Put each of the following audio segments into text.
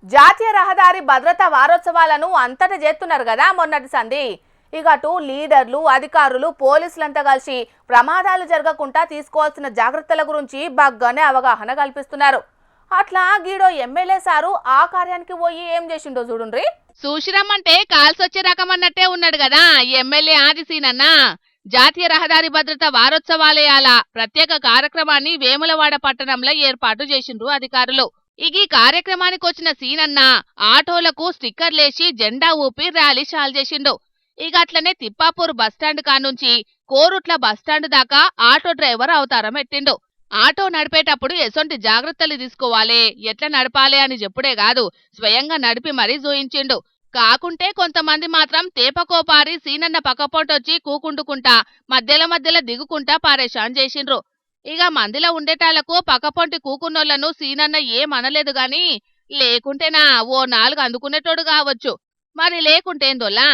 జాతీయ రహదారి భద్రతా వారోత్సవాలను అంతటా చేస్తున్నారు కదా మొన్నటి సంధి. ఇక అటు లీడర్లు, అధికారులు, పోలీసులంతా కలిసి ప్రమాదాలు జరగకుండా తీసుకోవాల్సిన జాగ్రత్తల గురించి బాగానే అవగాహన కల్పిస్తున్నారు. అట్లా గీడో ఎమ్మెల్యే సారు ఆ కార్యానికి పోయి ఏం చేసిండో చూడుండ్రి. చూసిరమ్మంటే కాల్సొచ్చే రకం అన్నట్టే ఉన్నాడు కదా ఎమ్మెల్యే ఆదిసీనన్న. జాతీయ రహదారి భద్రత వారోత్సవాలయాల ప్రత్యేక కార్యక్రమాన్ని వేములవాడ పట్టణంలో ఏర్పాటు చేసిండ్రు అధికారులు. ఈ కార్యక్రమానికి వచ్చిన సీనన్న ఆటోలకు స్టిక్కర్లేసి జెండా ఊపి ర్యాలీ చాలు చేసిండు. ఇక అట్లనే తిప్పాపూర్ బస్టాండ్ కానుంచి కోరుట్ల బస్టాండ్ దాకా ఆటో డ్రైవర్ అవతారం ఎట్టిండు. ఆటో నడిపేటప్పుడు ఎసొంటి జాగ్రత్తలు తీసుకోవాలి, ఎట్లా నడపాలి అని చెప్పుడే కాదు, స్వయంగా నడిపి మరీ చూయించిండు. కాకుంటే కొంతమంది మాత్రం తేపకోపారి సీనన్న పక్కపోటొచ్చి కూకుంటుకుంటా మధ్యలో దిగుకుంటా పారేషాన్ చేసిండ్రు. ఇక మందిలో ఉండేటాళ్లకు పక్కపొంటి కూకున్నోళ్లను సీనన్న ఏమనలేదు గాని, లేకుంటేనా ఓ 4 అందుకునేటోడు కావచ్చు. మరి లేకుంటేందోలా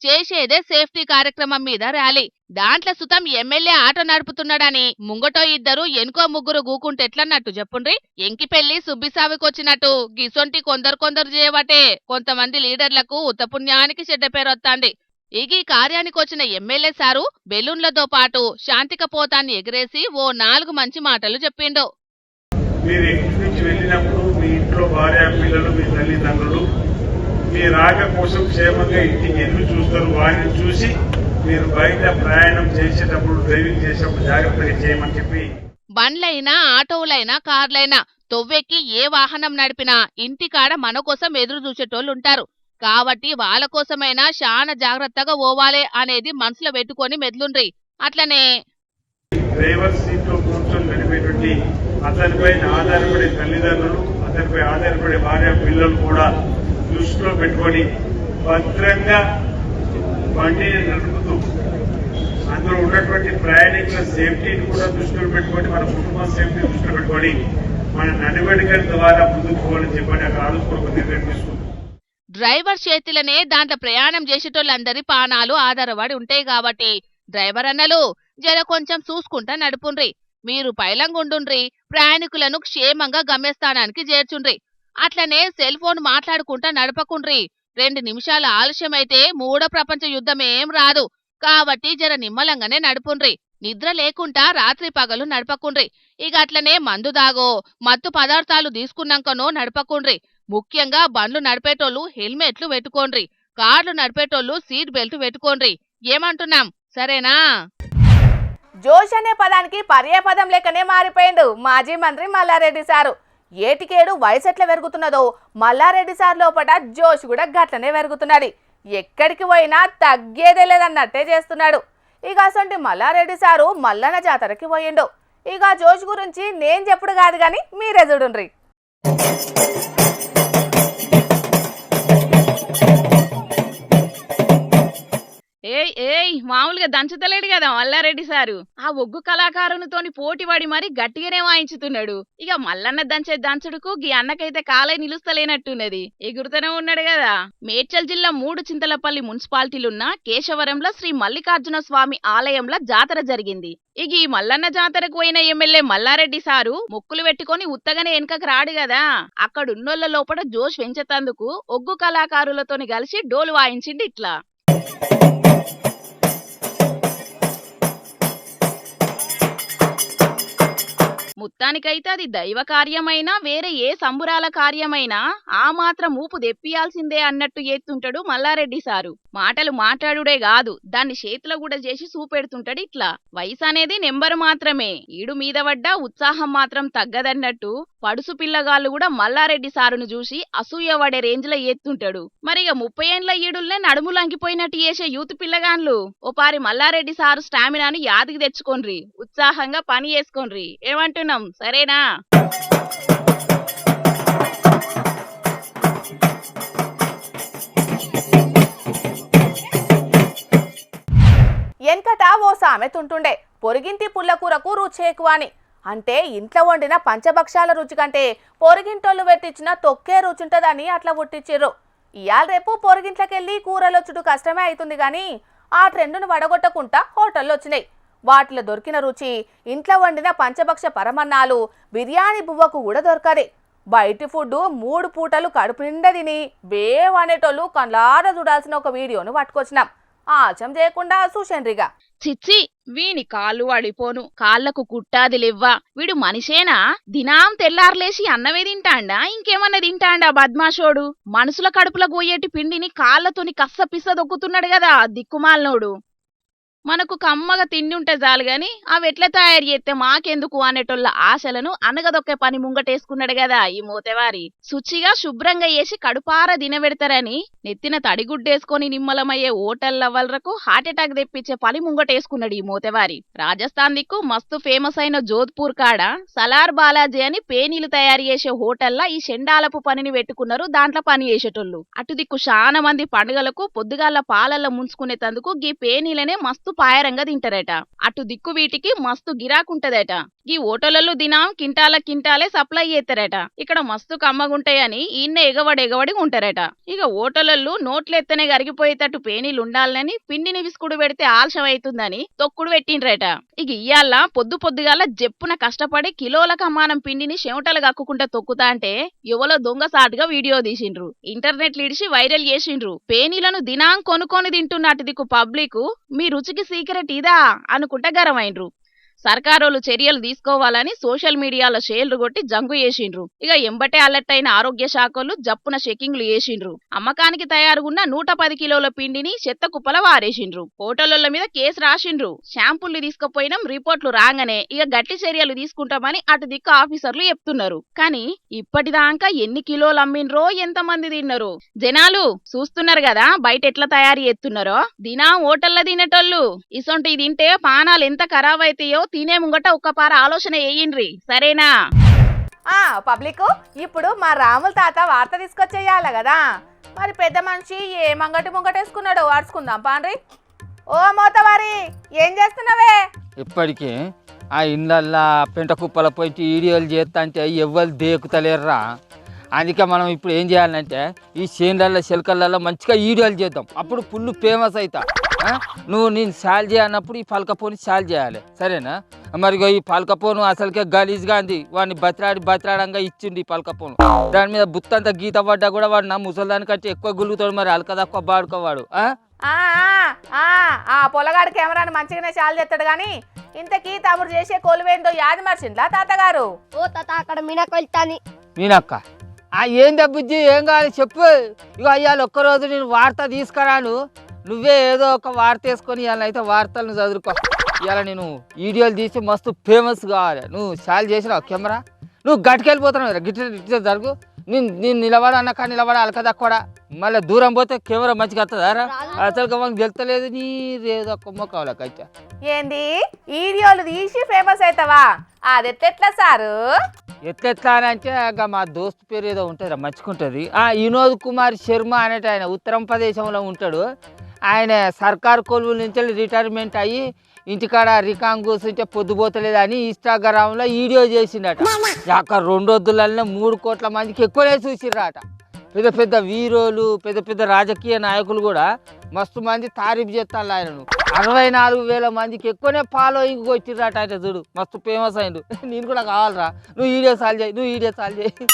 చేసేదే సేఫ్టీ కార్యక్రమం మీద ర్యాలీ. దాంట్లో సుతం ఎమ్మెల్యే ఆటో నడుపుతున్నాడని ముంగటో 2 ఎనుకో 3 గూకుంటే ఎట్లన్నట్టు చెప్పుండ్రి. ఎంకి పెళ్లి సుబ్బిసావికొచ్చినట్టు గిసొంటి కొందరు చేయబట్టే కొంతమంది లీడర్లకు ఉత్తపుణ్యానికి చెడ్డ పేరొత్తాంది. ఈ కార్యానికి వచ్చిన ఎమ్మెల్యే సారు బెలూన్లతో పాటు శాంతిక పోతాన్ని ఎగిరేసి ఓ 4 మంచి మాటలు చెప్పిండు. మీరు ఇంటి నుంచి వెళ్ళినప్పుడు మీ ఇంట్లో భార్య, పిల్లలు, మీ తల్లిదండ్రులు మీ రాక కోసం క్షేమంగా ఇంటికి ఎదురు చూస్తారు. వారిని చూసి మీరు బయట ప్రయాణం చేసేటప్పుడు, డ్రైవింగ్ చేసేటప్పుడు జాగ్రత్తగా చేయమని చెప్పి, బండ్లైనా ఆటోలైనా కార్లైనా తొవ్వెక్కి ఏ వాహనం నడిపినా ఇంటికాడ మన కోసం ఎదురు చూసేటోళ్ళుంటారు. కాబట్టి వాళ్ళ కోసమైనా చాలా జాగ్రత్తగా పోవాలే అనేది మనసులో పెట్టుకొని మెదలుండ్రి. అట్లనే డ్రైవర్ సీట్ లో కూర్చొని నడిపేటువంటి అతనిపై ఆధారపడే తల్లిదండ్రులు, అతనిపై ఆధారపడే భార్య, పిల్లలు కూడా దృష్టిలో పెట్టుకొని భద్రంగా బండిని నడుపుతూ అందులో ఉన్నటువంటి ప్రయాణికుల సేఫ్టీని కూడా దృష్టిలో పెట్టుకొని, మన కుటుంబ సేఫ్టీ దృష్టిలో పెట్టుకొని మన నడివడికల ద్వారా ముందుకు పోవాలని చెప్పని అక్కడ ఆలోచన నిర్ణయం తీసుకుంటాం. డ్రైవర్ చేతిలోనే దాంట్లో ప్రయాణం చేసేటోళ్ళందరి పానాలు ఆధారపడి ఉంటాయి కాబట్టి డ్రైవర్ అన్నలు జర కొంచెం చూసుకుంటా నడుపుండ్రి. మీరు పైలంగుండుండ్రి, ప్రయాణికులను క్షేమంగా గమ్యస్థానానికి చేర్చుండ్రి. అట్లనే సెల్ ఫోన్ మాట్లాడుకుంటా నడపకుండ్రి. 2 నిమిషాల ఆలస్యమైతే 3వ ప్రపంచ యుద్ధమేం రాదు. కాబట్టి జర నిమ్మలంగానే నడుపుండ్రి. నిద్ర లేకుండా రాత్రి పగలు నడపకుండ్రి. ఇక అట్లనే మందు దాగో మత్తు పదార్థాలు తీసుకున్నాకనో నడపకుండ్రి. ముఖ్యంగా బండ్లు నడిపేటోళ్లు హెల్మెట్లు పెట్టుకోండ్రి. కార్లు నడిపేటోళ్లు సీట్ బెల్ట్ పెట్టుకోండ్రి. ఏమంటున్నాం, సరేనా? జోష్ అనే పదానికి పర్యాపదం లేకనే మారిపోయిండు మాజీ మంత్రి మల్లారెడ్డి సారు. ఏటికేడు వయసు ఎట్లా పెరుగుతున్నదో మల్లారెడ్డి సార్ లోపల జోష్ కూడా గట్లనే పెరుగుతున్నది. ఎక్కడికి పోయినా తగ్గేదే లేదన్నట్టే చేస్తున్నాడు. ఇక అసంటి మల్లారెడ్డి సారు మల్లన్న జాతరకి పోయిండు. ఇక జోష్ గురించి నేను చెప్పుడు కాదు గాని మీరే చూడుండ్రి. ఏయ్ మామూలుగా దంచుతలేడు కదా మల్లారెడ్డి సారు. ఆ ఒగ్గు కళాకారునితోని పోటీపడి మరి గట్టిగానే వాయించుతున్నాడు. ఇక మల్లన్న దంచే దంచుడుకు గీ అన్నకైతే కాలే నిలుస్తలేనట్టున్నది, ఎగురుతూనే ఉన్నాడు కదా. మేడ్చల్ జిల్లా 3 చింతలపల్లి మున్సిపాలిటీలున్న కేశవరంలో శ్రీ మల్లికార్జున స్వామి ఆలయంలో జాతర జరిగింది. ఇక ఈ మల్లన్న జాతరకు పోయిన ఎమ్మెల్యే మల్లారెడ్డి సారు మొక్కులు పెట్టుకుని ఉత్తగానే వెనకకు రాడు కదా. అక్కడున్నోళ్ల లోపల జోష్ పెంచేతందుకు ఒగ్గు కళాకారులతోని కలిసి డోలు వాయించిండి. ఇట్లా మొత్తానికైతే అది దైవ కార్యమైనా వేరే ఏ సంబురాల కార్యమైనా ఆ మాత్రం ఊపు తెప్పియాల్సిందే అన్నట్టు చేస్తుంటాడు మల్లారెడ్డి సారు. మాటలు మాట్లాడుడే కాదు, దాన్ని చేతిలో కూడా చేసి చూపెడుతుంటాడు. ఇట్లా వయసు అనేది నెంబరు మాత్రమే, ఈడు మీద పడ్డ ఉత్సాహం మాత్రం తగ్గదన్నట్టు పడుసు పిల్లగాళ్ళు కూడా మల్లారెడ్డి సారును చూసి అసూయ పడే రేంజ్ లో ఎత్తుంటాడు. మరి ఇక 30 ఏండ్ల ఈడుల్నే నడుములంకిపోయినట్టు చేసే యూత్ పిల్లగాన్లు ఓ పారి మల్లారెడ్డి సారు స్టామినాను యాదికి తెచ్చుకోండ్రి, ఉత్సాహంగా పని చేసుకోండ్రి. ఏమంటున్నాం, సరేనా? వెనకట ఓ సామెత ఉంటుండే, పొరిగింటి పుల్లకూరకు రుచి ఎక్కువ అని. అంటే ఇంట్లో వండిన పంచభక్షాల రుచి కంటే పొరిగింటోళ్ళు పెట్టించిన తొక్కే రుచి ఉంటుందని అట్లా పుట్టించిర్రు. ఇయాల రేపు పొరిగింట్లకెళ్ళి కూరలొచ్చుడు కష్టమే అవుతుంది కానీ ఆ ట్రెండును వడగొట్టకుండా హోటళ్ళు వచ్చినాయి. వాటిలో దొరికిన రుచి ఇంట్లో వండిన పంచభక్ష పరమన్నాలు, బిర్యానీ బువ్వకు కూడా దొరకది. బయటి ఫుడ్ 3 పూటలు కడుపు నిండా తిని బేవ్ అనేటోళ్ళు కళ్ళారా చూడాల్సిన ఒక వీడియోను పట్టుకొచ్చినాం. ఆచం చేయకుండా చూసేండ్రిగా. చిచ్చి వీని కాళ్ళు వాడిపోను, కాళ్లకు కుట్టాది లెవ్వా. వీడు మనిషేనా? దినాం తెల్లార్లేసి అన్నమే తింటాండా, ఇంకేమన్నా తింటాండా బద్మాషోడు? మనుషుల కడుపుల గోయేటి పిండిని కాళ్లతోని కస్స పిస్స దొక్కుతున్నాడు కదా దిక్కుమాలనోడు. మనకు కమ్మగా తిండి ఉంటే చాలు గాని అవి ఎట్లా తయారు చేస్తే మాకెందుకు అనేటోళ్ళ ఆశలను అనగదొక్కే పని ముంగటేసుకున్నాడు కదా ఈ మోతెవారి. శుచిగా శుభ్రంగా వేసి కడుపార దినబెడతారని నెత్తిన తడిగుడ్డేసుకొని నిమ్మలమయ్యే ఓటల్లవ్వలకు హార్ట్అటాక్ తెప్పించే పని ముంగటేసుకున్నాడు ఈ మోతెవారి. రాజస్థాన్ దిక్కు మస్తు ఫేమస్ అయిన జోధ్పూర్ కాడ సలార్ బాలాజీ అని పేనీలు తయారు చేసే హోటల్లా ఈ షెండాలపు పనిని పెట్టుకున్నారు. దాంట్లో పని చేసేటోళ్ళు. అటు దిక్కు చాలా మంది పండుగలకు పొద్దుగాల పాలల్లో ముంచుకునేటందుకు గీ పేనీలనే మస్తు పాయరంగా తింటారట. అటు దిక్కు వీటికి మస్తు గిరాకుంటదట. ఈ ఓటోలలో దినం కింటాలే సప్లై చేస్తారట. ఇక్కడ మస్తు కమ్మగుంటాయని ఈయన ఎగవడి ఉంటారట. ఇక ఓటోలల్లో నోట్లెత్తనే కరిగిపోయేటట్టు పేనీలు ఉండాలని పిండిని విసుకుడు పెడితే ఆలస్యం అవుతుందని తొక్కుడు పెట్టిండ్రట. ఇక ఇయ్యాల పొద్దుగాల జప్పున కష్టపడి కిలోల కమ్మానం పిండిని చెమటలు కక్కుకుంటా తొక్కుతా అంటే ఎవలో దొంగ సాటుగా వీడియో తీసిండ్రు. ఇంటర్నెట్లు ఇడిచి వైరల్ చేసిండ్రు. పేనీలను దినాం కొనుక్కొని తింటున్న అటు దిక్కు పబ్లిక్ మీ రుచికి సీక్రెట్ ఇదా అనుకుంటా గరమైండ్రు. సర్కారోళ్ళు చర్యలు తీసుకోవాలని సోషల్ మీడియాలో షేర్లు కొట్టి జంగు చేసిండ్రు. ఇక ఎంబటే అలర్ట్ అయిన ఆరోగ్య శాఖలు జప్పున చెకింగ్లు చేసిండ్రు. అమ్మకానికి తయారుగున్న 110 కిలోల పిండిని చెత్త కుప్పల వారేసిండ్రు. హోటళ్ల మీద కేసు రాసిండ్రు. షాంపుల్ని తీసుకుపోయినాం, రిపోర్ట్లు రాగానే ఇక గట్టి చర్యలు తీసుకుంటామని అటు దిక్కు ఆఫీసర్లు చెప్తున్నారు. కానీ ఇప్పటిదాకా ఎన్ని కిలోలు అమ్మిండ్రో, ఎంతమంది తిన్నారో జనాలు చూస్తున్నారు కదా బయట ఎట్లా తయారు చేస్తున్నారో. దినా హోటల్లో తినేటోళ్ళు ఇసొంటి తింటే పానాలు ఎంత ఖరాబ్ అయితాయో తినే ముంగట ఒక్కపార ఆలోచన వేయండ్రి, సరేనా? పబ్లిక్ ఇప్పుడు మా రాముల తాత వార్త తీసుకొచ్చేయాల కదా, మరి పెద్ద మనిషి ఏ ముంగటేసుకున్నాడు ఆడుచుకుందాం పాండ్రి. ఓ మోతవారి, ఏం చేస్తున్నావే? ఇప్పటికీ ఆ ఇళ్ళల్లా పెంట కుప్పల పోయి వీడియోలు చేస్తా అంటే ఎవ్వరు దేకుతలేర్రా. అందుకే మనం ఇప్పుడు ఏం చేయాలంటే ఈ చేనులలో చిలకలలో మంచిగా వీడియోలు చేద్దాం. అప్పుడు ఫుల్ ఫేమస్ అవుతా. నువ్వు నేను సాల్ చేయన్నప్పుడు ఈ పలకపోని సాల్ చేయాలి, సరేనా? మరి ఈ పలకపోను అసలుకే గలీజ్గా అంది. వాడిని బతిరాడంగా ఇచ్చింది ఈ పలకపోను. దాని మీద బుత్తంతా గీత పడ్డా కూడా వాడు నా ముసలిదానికంటే ఎక్కువ గులుగుతాడు. మరి అలక తక్కువ బాడుకోవాడు. ఆ పొలగాడు కెమెరాని మంచిగానే చాలు చేస్తాడు గాని ఇంతకీ తమరు చేసే కొలువేందో యాది మర్చిందా తాతగారు? ఓ తాత అక్కడ మీనకు వెళ్తాని. మీనక్క ఏందా బుజ్జి, ఏం కావాలి చెప్పు. ఇక అయ్యాలి ఒక్కరోజు నేను వార్త తీసుకురాను, నువ్వే ఏదో ఒక వార్త వేసుకొని ఇవాళ అయితే వార్తలను చదువుకో. ఇవాళ నేను వీడియోలు తీసి మస్తు ఫేమస్ కావాలి. నువ్వు చాలు చేసినావు కెమెరా, నువ్వు గట్టుకెళ్ళిపోతున్నావు. గిట్ట జరుగు. నేను నిలబడన్నా కానీ అలక తక్కువ. మళ్ళీ దూరం పోతే కెమెరా మంచిగా వస్తుందారా? అసలు మనకు తెలుస్తలేదు. నీరేదో కొమ్మ కావాలకైతే ఏంది వీడియోలు తీసి ఫేమస్ అవుతావా? అది ఎట్లా సారు? ఎట్లా అని అంటే ఇంకా మా దోస్తు పేరు ఏదో ఉంటుంది, మంచుకుంటుంది. వినోద్ కుమార్ శర్మ అనేట ఆయన ఉత్తరప్రదేశంలో ఉంటాడు. ఆయన సర్కారు కొలువుల నుంచి రిటైర్మెంట్ అయ్యి ఇంటికాడ రికాంగ్ కూర్చుంటే పొద్దుపోతలేదు అని ఇన్స్టాగ్రామ్లో వీడియో చేసిండట. అక్కడ 2 రోజులనే 3 కోట్ల మందికి ఎక్కువనే చూసిర్రట. పెద్ద వీరులు, పెద్ద రాజకీయ నాయకులు కూడా మస్తు మంది తారీఫ్ చేస్తాను ఆయనను. 64,000 మందికి ఎక్కువనే ఫాలోయింగ్ వచ్చిర్రట. ఆయన చూడు మస్తు ఫేమస్ అయిండు. నేను కూడా కావాలరా, నువ్వు వీడియో సాల్వ్ చేయి.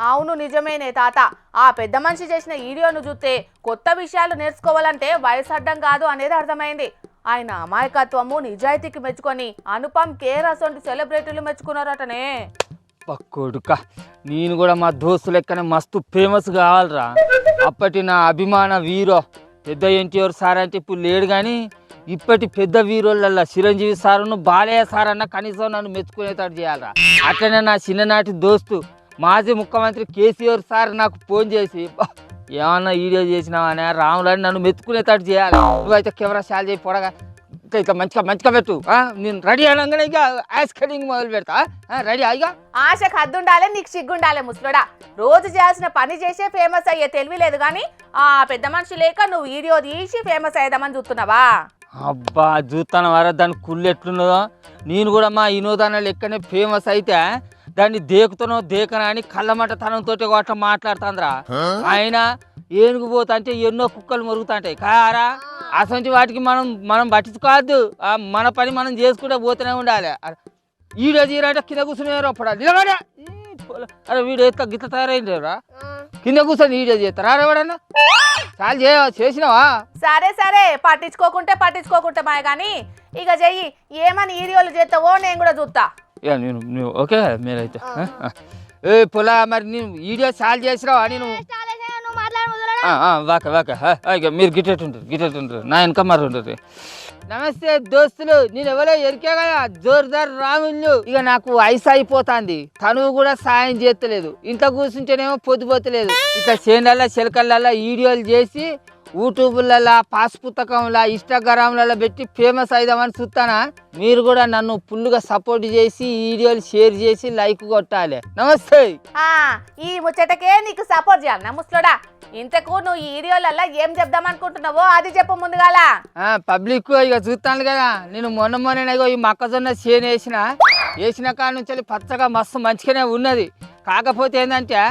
అవును నిజమేనే తాత. ఆ పెద్ద మనిషి చేసిన వీడియోను చూస్తే కొత్త విషయాలు నేర్చుకోవాలంటే వయసు అడ్డం కాదు అనేది అర్థమైంది. ఆయన అమాయకత్వము నిజాయితీకి మెచ్చుకొని అనుపమ్ ఖేర్ అసొంటి సెలబ్రిటీలు మెచ్చుకున్నారటనే. పక్కోడుక నేను కూడా మా దోస్తు లెక్కనే మస్తు ఫేమస్ కావాలరా. అప్పటి నా అభిమాన వీరో పెద్ద ఎన్టీఆర్ సార్ అంటే ఇప్పుడు లేడు, కానీ ఇప్పటి పెద్ద వీరోళ్ళ చిరంజీవి సారును బాలయ్య సార్ అన్న కనీసం నన్ను మెచ్చుకునేటట్టు చేయాలరా. అట్లనే నా చిన్ననాటి దోస్తు మాజీ ముఖ్యమంత్రి కేసీఆర్ సార్ నాకు ఫోన్ చేసి ఏమన్నా వీడియో చేసినావా రాములని నన్ను మెచ్చుకునేటట్టు చేయాలి. నువ్వైతే కెమెరా షాల్ చేయి పొడగా ఇట్లా మంచిగా పెట్టు. నేను రెడీ అనగానే ఇక యాస్ కటింగ్ మొదలు పెడతా. రెడీ ఇక. ఆశకు హద్దుండాలి, నీకు సిగ్గుండాలి ముసలుడా. రోజు చేయాల్సిన పని చేసే ఫేమస్ అయ్యే తెలివి లేదు కానీ ఆ పెద్ద మనిషి లేక నువ్వు వీడియో తీసి ఫేమస్ అయ్యేదామని చూస్తున్నావా? అబ్బా చూస్తాను వారా, దాని కుళ్ళు ఎట్లున్నదో. నేను కూడా మా వినోదాన లెక్కనే ఫేమస్ అయితే దాన్ని దేకనా అని కళ్ళమటతనంతో అట్లా మాట్లాడుతుందిరా. ఆయన ఏనుగు పోతా అంటే ఎన్నో కుక్కలు మొరుగుతుంటాయి కారా. అసలు వాటికి మనం పట్టించుకోవద్దు. మన పని మనం చేసుకుంటే పోతూనే ఉండాలి. ఈడో తీరంటే కింద కూర్చునేవారు అప్పుడు నిలబడ అరే వీడు ఎత్త గిట్ల తయారైందేరా కింద కూర్చొని వీడియో చేస్తారా ఎవడన్నా చాలు చేసినావా సరే సరే పట్టించుకోకుంటే మాయ కానీ ఇక చెయ్యి ఏమని వీడియోలు చేస్తావో నేను కూడా చూస్తా ఇక నువ్వు ఓకే మీరైతే ఏ పొలా మరి నేను వీడియో చాలు చేసినావా నేను ఇక మీరు గిట్టెట్ ఉంటారు నా వెనక మరి ఉంటుంది నమస్తే దోస్తులు నేను ఎవరో ఎరికే కదా జోర్దార్ రాముళ్ళు ఇక నాకు వయసు అయిపోతుంది తనువు కూడా సాయం చేస్తలేదు ఇంట్లో కూర్చుంటేనేమో పొద్దుపోతలేదు ఇక చేనులలో చిలకలలో వీడియోలు చేసి యూట్యూబ్లలో పాస్ పుస్తకంలో ఇన్స్టాగ్రామ్లలో పెట్టి ఫేమస్ అయిదామని చూస్తానా మీరు కూడా నన్ను ఫుల్గా సపోర్ట్ చేసి వీడియోలు షేర్ చేసి లైక్ కొట్టాలి నమస్తే ఈ ముచ్చటకే నీకు సపోర్ట్ చేయాలి ముసలోడా ఇంతకు నువ్వు ఈ వీడియోలలో ఏం చెప్దాం అనుకుంటున్నావో అది చెప్పు ముందుగాల పబ్లిక్ ఇక చూస్తాను కదా నేను మొన్న ఈ మొక్కజొన్న చేను వేసిన కాడ నుంచి పచ్చగా మస్తు మంచిగానే ఉన్నది కాకపోతే ఏంటంటే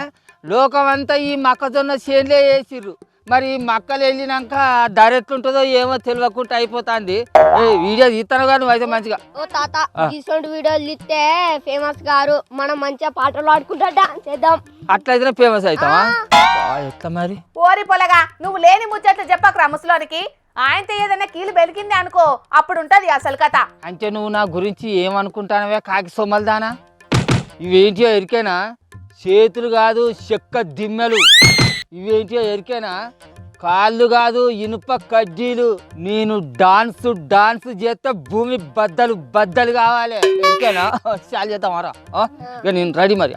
లోకం అంతా ఈ మొక్కజొన్న చేనులే వేసిర్రు మరి మక్కలు వెళ్ళినాక ధర ఎట్లుంటుందో ఏమో తెలియకుండా అయిపోతుంది వీడియో తీస్తాను కానీ అయితే మంచిగా ఓ తాత ఇటువంటి వీడియోలు తీస్తే ఫేమస్ గారు మనం మంచిగా పాటలు పాడుకుంటా డాన్స్ చేద్దాం అట్లయితేనే ఫేమస్ అవుతావా ఎట్లా మరి ఓరి పొలగా నువ్వు లేని ముచ్చట్లు చెప్పకరా ముసలోనికి ఆయనతో ఏదైనా కీలు బెలికింది అనుకో అప్పుడు ఉంటది అసలు కథ అంటే నువ్వు నా గురించి ఏమనుకుంటానవే కాకి సొమ్మలదానా ఇవేంటియో ఎరికేనా చేతులు కాదు చెక్క దిమ్మెలు ఇవేంటియో ఎరికేనా కాళ్ళు కాదు ఇనుప కడ్డీలు నేను డాన్స్ చేస్తే భూమి బద్దలు కావాలి ఎరికేనా చాలు చేద్దామారా ఇక నేను రెడీ మరి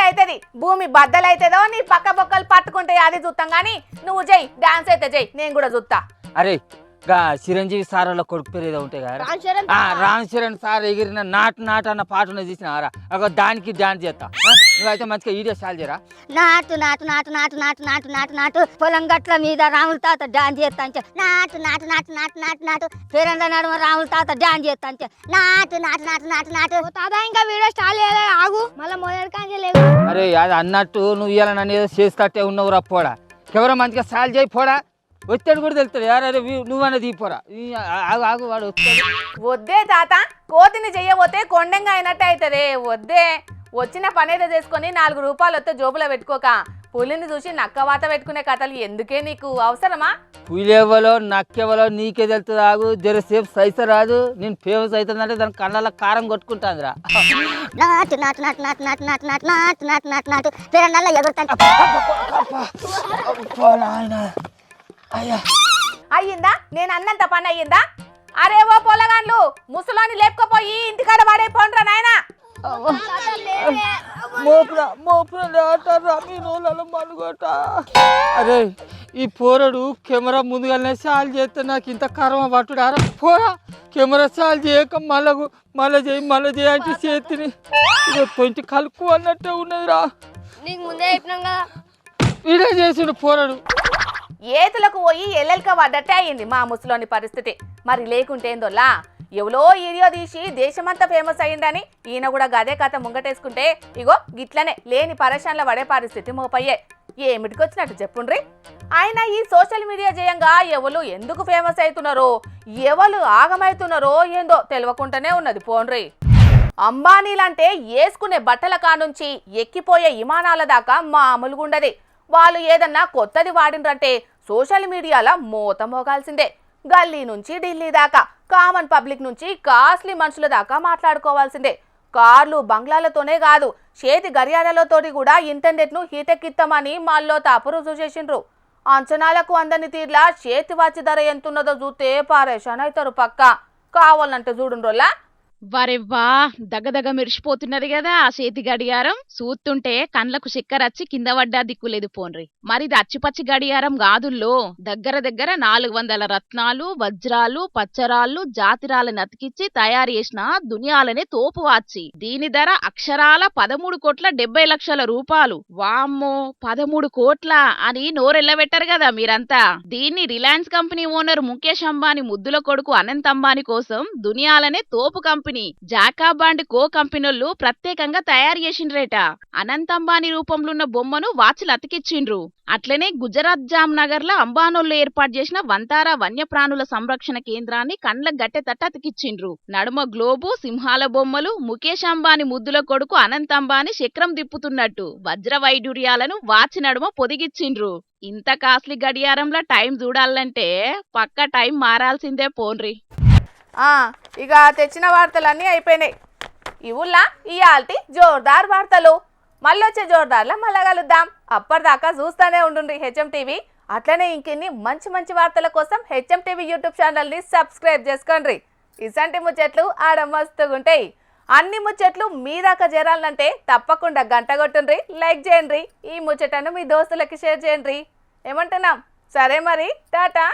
అవుతుంది భూమి బద్దలైతుందో నీ పక్క బొక్కలు పట్టుకుంటే అది చూస్తాం కానీ నువ్వు చెయ్యి డాన్స్ అయితే చెయ్యి నేను కూడా చూస్తా అరే చిరంజీవి సార్ వాళ్ళ కొడుకు పేరు ఏదో ఉంటాయి కదా రామ్ చరణ్ సార్ ఎగిరిన నాటు అన్న పాట ఉన్నది చూసినారా ఒక దానికి డాన్స్ చేస్తా నువ్వైతే మంచిగా వీడియో చాలు చేయరా నాటు నాటు నాటు నాటు నాటు నాటు నాటు నాటు పొలం గట్ల మీద రాముల తాత డాన్స్ చేస్తా అంటే నాటు నాటు నాటు నాటు నాటు నాటు పేరండ నడుమ రాముల తాత డాన్స్ చేస్తా అంటే నాటు నాటు నాటు నాటు నాటు తాత ఇంకా వీడియో స్టార్ట్ చేయలే ఆగు మళ్ళీ మొదటి కాంచలేదు అరే అది అన్నట్టు నువ్వు ఇవాళ నన్ను ఏదో చేస్తట్టే ఉన్నావు రా పోడా ఎవరో మంచిగా చాలు చేయి పోడా వచ్చాడు కూడా తెలుస్తాడు యారే నువ్వన్నది పోరా ఆగు వాడు వస్తాడు వద్దే తాత కోతిని చెయ్యబోతే కొండంగా అయినట్టు అవుతుంది వద్దే వచ్చిన పనేదో చేసుకొని 4 రూపాయలు వస్తే జోబులో పెట్టుకోక పులిని చూసి నక్కవాత పెట్టుకునే కథలు ఎందుకే నీకు అవసరమా పులివలో నక్కెవలో నీకే తెలుస్తుంది ఆగు జరసేపు సైస రాదు నేను ఫేమస్ అవుతుందంటే దాని కళ్ళ కారం కొట్టుకుంటాందిరా నాటు నాటు నాటు నాటు నాటు నాటు నాటు నాటు నాటు నాటు నాటు పేరండ ఎగురుతాంట అయ్యిందా నేను అన్నంత పని అయ్యిందా అరే ఓ పొలగాన్లు ముసలోని లేపుకపోయి ఇంటికాడ పడైపోండ్రా నాయనా అరే ఈ పోరడు కెమెరా ముందుగానే చాలు చేస్తే నాకు ఇంత కర్మ పట్టుడు అరే పోరా కెమెరా చాలు చేయక మళ్ళీ చేయి అంటే చేతిని కొంచెం కలుపు అన్నట్టే ఉన్నదిరా నీకు ముందే చెప్పినాం కదా వీడే చేసిండు పోరడు ఏతులకు పోయి ఎల్లెల్క పడ్డట్టే అయ్యింది మా ముసలోని పరిస్థితి మరి లేకుంటేందోలా ఎవలో వీడియో తీసి దేశమంతా ఫేమస్ అయ్యిందని ఈయన కూడా గదే కథ ముంగటేసుకుంటే ఇగో గిట్లనే లేని పరేషాన్ల పడే పరిస్థితి మోపయ్యే ఏమిటికొచ్చినట్టు చెప్పుండ్రి ఆయన ఈ సోషల్ మీడియా చేయంగా ఎవరు ఎందుకు ఫేమస్ అవుతున్నారో ఎవరు ఆగమవుతున్నారో ఏందో తెలియకుండానే ఉన్నది పోండ్రి అంబానీలంటే వేసుకునే బట్టల కానుంచి ఎక్కిపోయే విమానాల దాకా మామూలుగుండది వాళ్ళు ఏదన్నా కొత్తది వాడిండ్రంటే సోషల్ మీడియాలో మోత మోగాల్సిందే గల్లీ నుంచి ఢిల్లీ దాకా కామన్ పబ్లిక్ నుంచి కాస్ట్లీ మనుషుల దాకా మాట్లాడుకోవాల్సిందే కార్లు బంగ్లాలతోనే కాదు చేతి గడియారాలతోటి కూడా ఇంటర్నెట్ను హీటెక్కిస్తామని మాల్లో తాపు రుజువు చేసిండ్రు అంచనాలకు అందని తీర్లా చేతి వాచి ధర ఎంతున్నదో చూస్తే పారేషాన్ అవుతారు పక్క కావాలంటే చూడుండ్రోలా వరెవ్వా దగ్గదగ మెరిసిపోతున్నది కదా ఆ చేతి గడియారం చూస్తుంటే కండ్లకు చిక్కరచ్చి కింద పడ్డా దిక్కులేదు పోన్రి మరిది అచ్చిపచ్చి గడియారం కాదుల్లో దగ్గర 400 రత్నాలు వజ్రాలు పచ్చరాళ్ళు జాతిరాలను అతికిచ్చి తయారు చేసిన దునియాలనే తోపు వాచి దీని ధర అక్షరాల 13,70,00,000 రూపాయలు వామ్మో 13 కోట్ల అని నోరెళ్ళబెట్టారు కదా మీరంతా దీన్ని Reliance company owner Mukesh Ambani ముద్దుల కొడుకు అనంత్ అంబానీ కోసం దునియాలనే తోపు కంపెనీ కంపెనీ జాకాబ్ అండ్ కో కంపెనీలు ప్రత్యేకంగా తయారు చేసిండ్రేట. అనంత్ అంబానీ రూపంలో ఉన్న బొమ్మను వాచ్లు అతికిచ్చిండ్రు. అట్లనే గుజరాత్ జామ్నగర్ లో అంబానోళ్ళు ఏర్పాటు చేసిన వంతారా వన్యప్రాణుల సంరక్షణ కేంద్రాన్ని కండ్లకు గట్టెతట్టు అతికిచ్చిండ్రు. నడుమ గ్లోబు, సింహాల బొమ్మలు, ముఖేష్ అంబానీ ముద్దుల కొడుకు అనంత్ అంబానీ చక్రం తిప్పుతున్నట్టు వజ్ర వైడూర్యాలను వాచ్ నడుమ పొదిగిచ్చిండ్రు. ఇంత కాస్ట్లీ గడియారంలో టైం చూడాలంటే పక్క టైం మారాల్సిందే పోన్రి. ఇక తెచ్చిన వార్తలన్నీ అయిపోయినాయి. ఇవుల్లా ఇయాల్టి జోర్దార్ వార్తలు. మళ్ళొచ్చే జోర్దార్లా మళ్ళా కలుద్దాం. అప్పటిదాకా చూస్తూనే ఉండండి హెచ్ఎం టీవీ. అట్లనే ఇంకెన్ని మంచి మంచి వార్తల కోసం హెచ్ఎం టీవీ యూట్యూబ్ ఛానల్ని సబ్స్క్రైబ్ చేసుకోండి. ఇసంటి ముచ్చట్లు ఆడ మస్తుగుంటాయి. అన్ని ముచ్చట్లు మీ దాకా చేరాలంటే తప్పకుండా గంట కొట్టుండ్రి, లైక్ చేయండి, ఈ ముచ్చటను మీ దోస్తులకి షేర్ చేయండి. ఏమంటున్నాం? సరే మరి, టాటా.